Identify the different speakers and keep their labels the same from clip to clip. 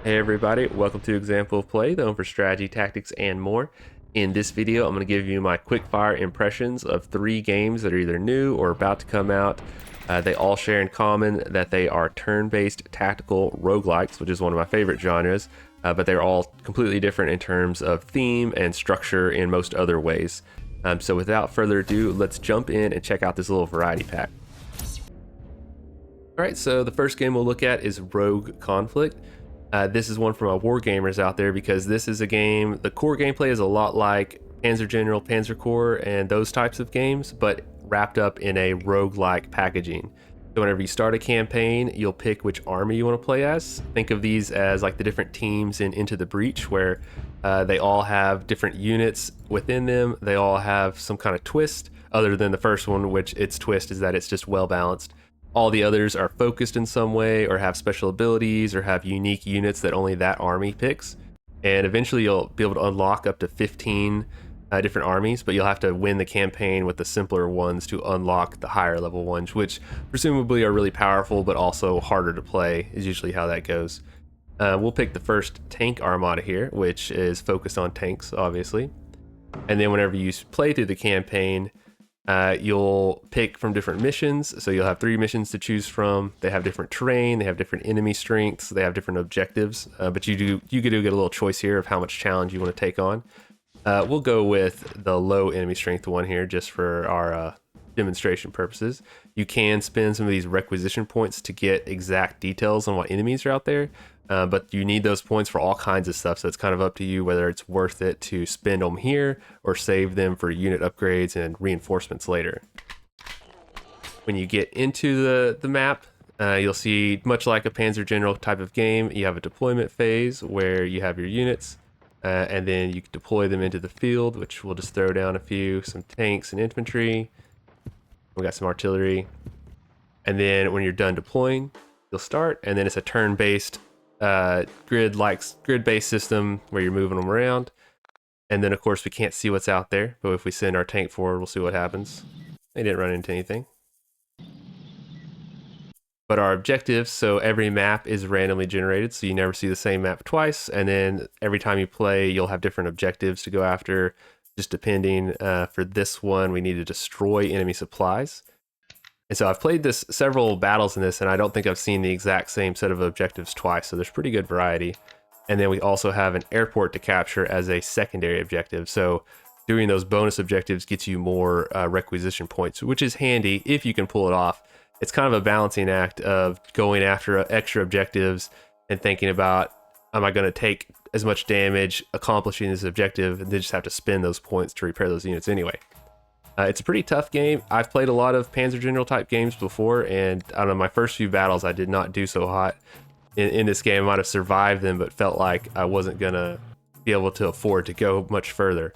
Speaker 1: Hey everybody, welcome to Example of Play, the home for strategy, tactics, and more. In this video, I'm going to give you my quickfire impressions of 3 games that are either new or about to come out. They all share in common that they are turn-based tactical roguelikes, which is one of my favorite genres, but they're all completely different in terms of theme and structure in most other ways. So without further ado, let's jump in and check out this little variety pack. Alright, so the first game we'll look at is Rogue Conflict. This is one for my war gamers out there because this is a game, the core gameplay is a lot like Panzer General, Panzer Corps, and those types of games, but wrapped up in a roguelike packaging. So whenever you start a campaign, you'll pick which army you want to play as. Think of these as like the different teams in Into the Breach, where they all have different units within them. They all have some kind of twist, other than the first one, which its twist is that it's just well balanced. All the others are focused in some way or have special abilities or have unique units that only that army picks. And eventually you'll be able to unlock up to 15 different armies, but you'll have to win the campaign with the simpler ones to unlock the higher level ones, which presumably are really powerful but also harder to play, is usually how that goes. We'll pick the first tank armada here, which is focused on tanks, obviously. And then whenever you play through the campaign, you'll pick from different missions, so you'll have 3 missions to choose from. They have different terrain, they have different enemy strengths, they have different objectives, but you get a little choice here of how much challenge you want to take on. We'll go with the low enemy strength one here just for our demonstration purposes. You can spend some of these requisition points to get exact details on what enemies are out there, but you need those points for all kinds of stuff, so it's kind of up to you whether it's worth it to spend them here or save them for unit upgrades and reinforcements later. When you get into the map, you'll see, much like a Panzer General type of game, you have a deployment phase where you have your units, and then you can deploy them into the field, which we'll just throw down some tanks and infantry. We got some artillery. And then when you're done deploying, you'll start, and then it's a turn-based grid-based system where you're moving them around. And then of course we can't see what's out there, but if we send our tank forward, we'll see what happens. They didn't run into anything. But our objectives, so every map is randomly generated, so you never see the same map twice, and then every time you play, you'll have different objectives to go after, just depending. For this one, we need to destroy enemy supplies. And so I've played this several battles in this, and I don't think I've seen the exact same set of objectives twice, so there's pretty good variety. And then we also have an airport to capture as a secondary objective, so doing those bonus objectives gets you more requisition points, which is handy if you can pull it off. It's kind of a balancing act of going after extra objectives and thinking about, am I going to take as much damage accomplishing this objective, and then just have to spend those points to repair those units anyway. It's a pretty tough game. I've played a lot of Panzer General type games before, and I don't know, my first few battles I did not do so hot. In this game, I might have survived them, but felt like I wasn't going to be able to afford to go much further.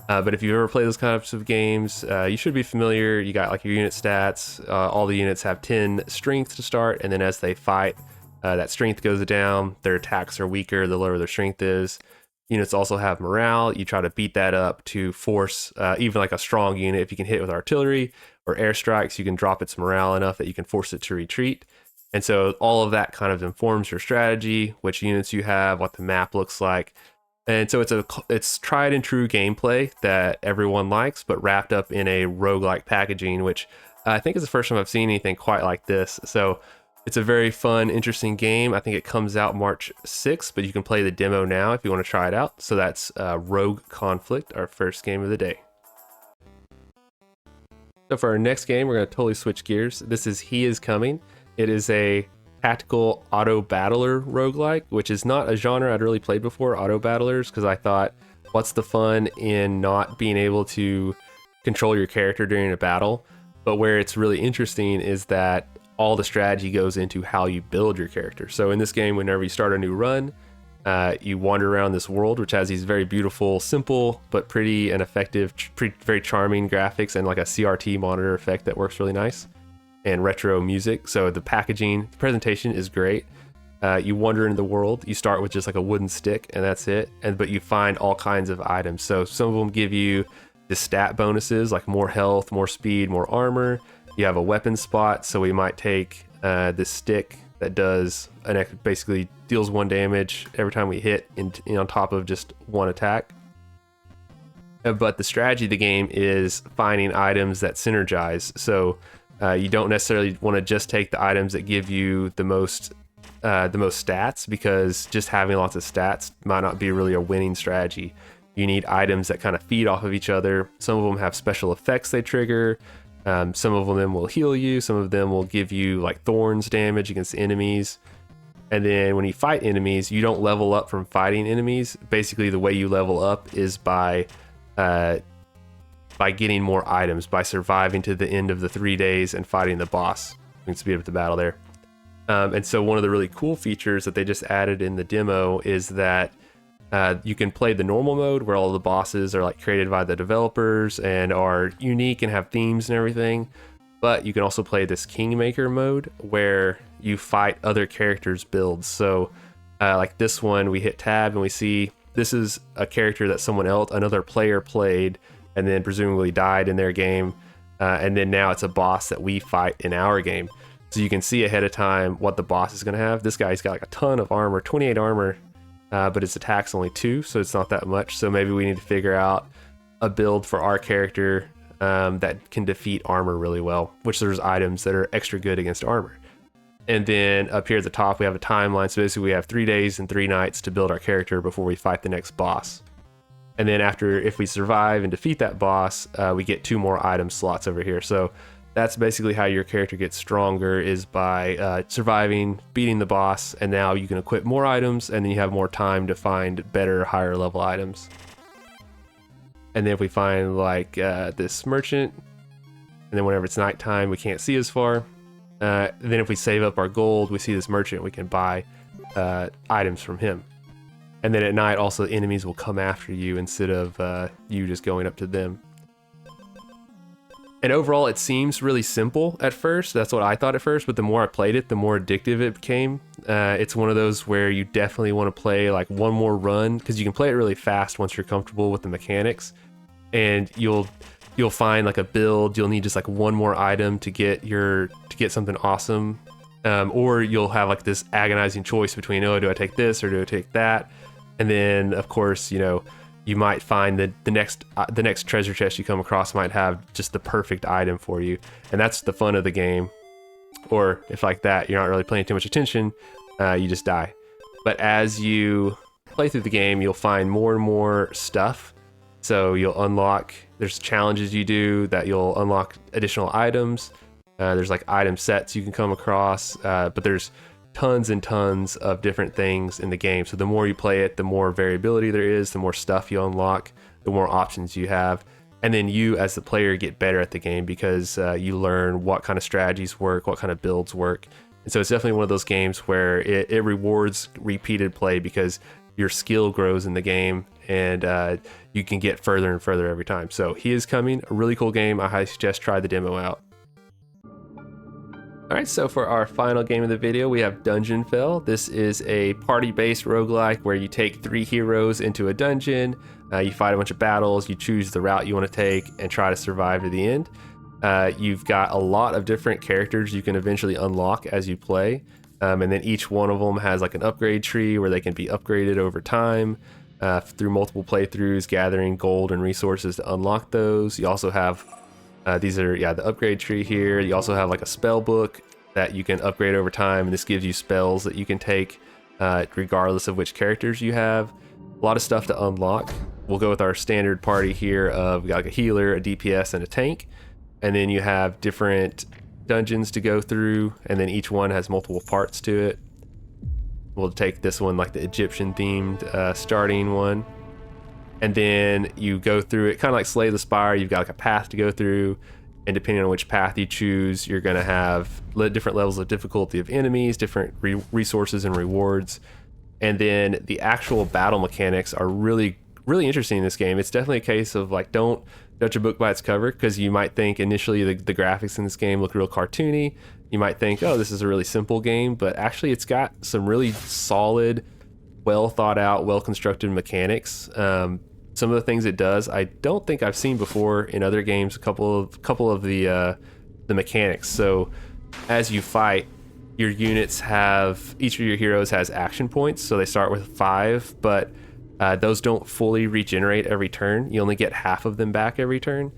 Speaker 1: But if you've ever played those kinds of games, you should be familiar. You got like your unit stats. All the units have 10 strength to start, and then as they fight, that strength goes down. Their attacks are weaker the lower their strength is. Units also have morale. You try to beat that up to force even like a strong unit. If you can hit it with artillery or airstrikes, you can drop its morale enough that you can force it to retreat. And so all of that kind of informs your strategy, which units you have, what the map looks like. And so it's tried and true gameplay that everyone likes, but wrapped up in a roguelike packaging, which I think is the first time I've seen anything quite like this. So it's a very fun, interesting game. I think it comes out March 6th, but you can play the demo now if you want to try it out. So that's Rogue Conflict, our first game of the day. So for our next game, we're going to totally switch gears. This is He Is Coming. It is a tactical auto battler roguelike, which is not a genre I'd really played before, auto battlers, because I thought, what's the fun in not being able to control your character during a battle? But where it's really interesting is that all the strategy goes into how you build your character. So in this game, whenever you start a new run, you wander around this world, which has these very beautiful, simple, but pretty and effective, very charming graphics and like a CRT monitor effect that works really nice, and retro music. So the packaging, the presentation is great. You wander into the world. You start with just like a wooden stick and that's it. But you find all kinds of items. So some of them give you the stat bonuses like more health, more speed, more armor. You have a weapon spot. So we might take this stick that does basically deals 1 damage every time we hit on top of just 1 attack. But the strategy of the game is finding items that synergize. So you don't necessarily want to just take the items that give you the most stats, because just having lots of stats might not be really a winning strategy. You need items that kind of feed off of each other. Some of them have special effects they trigger. Some of them will heal you. Some of them will give you like thorns damage against enemies. And then when you fight enemies, you don't level up from fighting enemies. Basically, the way you level up is by getting more items, by surviving to the end of the 3 days and fighting the boss. You can speed up the battle there. And so one of the really cool features that they just added in the demo is that you can play the normal mode, where all the bosses are like created by the developers and are unique and have themes and everything. But you can also play this Kingmaker mode, where you fight other characters' builds. So like this one, we hit tab and we see this is a character that another player played and then presumably died in their game. And then now it's a boss that we fight in our game. So you can see ahead of time what the boss is going to have. This guy's got like a ton of armor, 28 armor. But its attack's only 2, so it's not that much. So maybe we need to figure out a build for our character that can defeat armor really well, which there's items that are extra good against armor. And then up here at the top, we have a timeline. So basically we have 3 days and 3 nights to build our character before we fight the next boss. And then if we survive and defeat that boss, we get 2 more item slots over here. So that's basically how your character gets stronger, is by surviving, beating the boss, and now you can equip more items, and then you have more time to find better, higher level items. And then if we find like this merchant, and then whenever it's nighttime, we can't see as far. Then if we save up our gold, we see this merchant, we can buy items from him. And then at night, also enemies will come after you instead of you just going up to them. And overall, it seems really simple at first. That's what I thought at first, but the more I played it, the more addictive it became. It's one of those where you definitely want to play like one more run, because you can play it really fast once you're comfortable with the mechanics. And you'll find like a build, you'll need just like one more item to get something awesome. Or you'll have like this agonizing choice between, oh, do I take this or do I take that? And then of course, you might find that the next treasure chest you come across might have just the perfect item for you. And that's the fun of the game. Or if like that, you're not really paying too much attention, you just die. But as you play through the game, you'll find more and more stuff. So you'll unlock, there's challenges you do that you'll unlock additional items. There's like item sets you can come across, but there's tons and tons of different things in the game. So the more you play it, the more variability there is, the more stuff you unlock, the more options you have. And then you as the player get better at the game, because you learn what kind of strategies work, what kind of builds work. And so it's definitely one of those games where it rewards repeated play, because your skill grows in the game, and you can get further and further every time. So he is coming, a really cool game. I highly suggest try the demo out. Alright, so for our final game of the video, we have Dungeonfell. This is a party-based roguelike where you take 3 heroes into a dungeon, you fight a bunch of battles, you choose the route you want to take, and try to survive to the end. You've got a lot of different characters you can eventually unlock as you play, and then each one of them has like an upgrade tree where they can be upgraded over time through multiple playthroughs, gathering gold and resources to unlock those. You also have these are the upgrade tree here. You also have like a spell book that you can upgrade over time, and this gives you spells that you can take regardless of which characters you have. A lot of stuff to unlock. We'll go with our standard party here of, we got like a healer, a DPS, and a tank. And then you have different dungeons to go through, and then each one has multiple parts to it. We'll take this one, like the Egyptian themed starting one. And then you go through it kind of like Slay the Spire. You've got like a path to go through, and depending on which path you choose, you're going to have different levels of difficulty of enemies, different resources and rewards. And then the actual battle mechanics are really, really interesting in this game. It's definitely a case of like, don't judge a book by its cover, because you might think initially the graphics in this game look real cartoony. You might think, oh, this is a really simple game, but actually it's got some really solid, well thought out, well constructed mechanics. Some of the things it does, I don't think I've seen before in other games. A couple of the mechanics. So as you fight, your units have, each of your heroes has action points, so they start with 5, but those don't fully regenerate every turn. You only get half of them back every turn.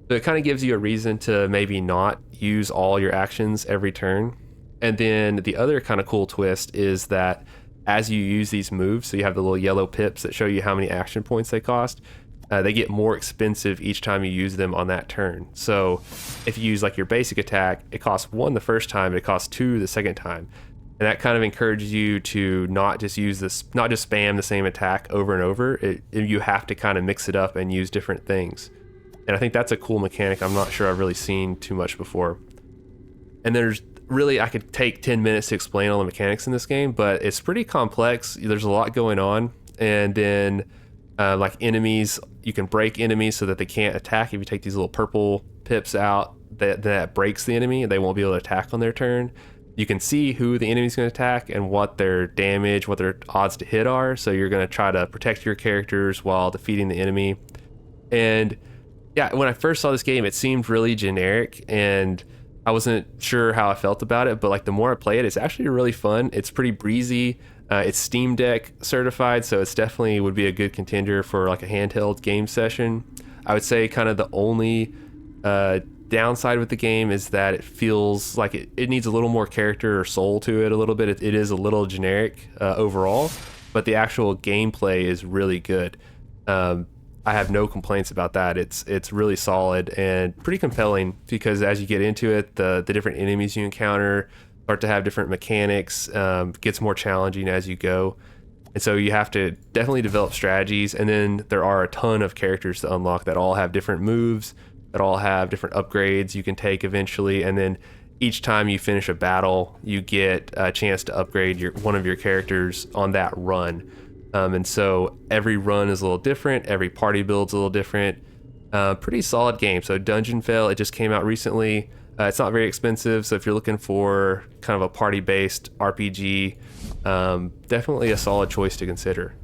Speaker 1: So it kind of gives you a reason to maybe not use all your actions every turn. And then the other kind of cool twist is that as you use these moves, so you have the little yellow pips that show you how many action points they cost, they get more expensive each time you use them on that turn. So if you use like your basic attack, it costs 1 the first time, but it costs 2 the second time. And that kind of encourages you to not just spam the same attack over and over. You have to kind of mix it up and use different things. And I think that's a cool mechanic I'm not sure I've really seen too much before. And there's really, I could take 10 minutes to explain all the mechanics in this game, but it's pretty complex. There's a lot going on. And then like enemies, you can break enemies so that they can't attack. If you take these little purple pips out, that breaks the enemy and they won't be able to attack on their turn. You can see who the enemy's going to attack and what their damage, what their odds to hit are. So you're going to try to protect your characters while defeating the enemy. And yeah, when I first saw this game, it seemed really generic and I wasn't sure how I felt about it, but like the more I play it, it's actually really fun. It's pretty breezy. It's Steam Deck certified, so it's definitely would be a good contender for like a handheld game session. I would say kind of the only downside with the game is that it feels like it needs a little more character or soul to it a little bit. It is a little generic overall, but the actual gameplay is really good. I have no complaints about that. It's really solid and pretty compelling because as you get into it, the different enemies you encounter start to have different mechanics, gets more challenging as you go. And so you have to definitely develop strategies, and then there are a ton of characters to unlock that all have different moves, that all have different upgrades you can take eventually, and then each time you finish a battle, you get a chance to upgrade one of your characters on that run. And so every run is a little different, every party build's a little different. Pretty solid game. So Dungeonfell, it just came out recently. It's not very expensive, so if you're looking for kind of a party-based RPG, definitely a solid choice to consider.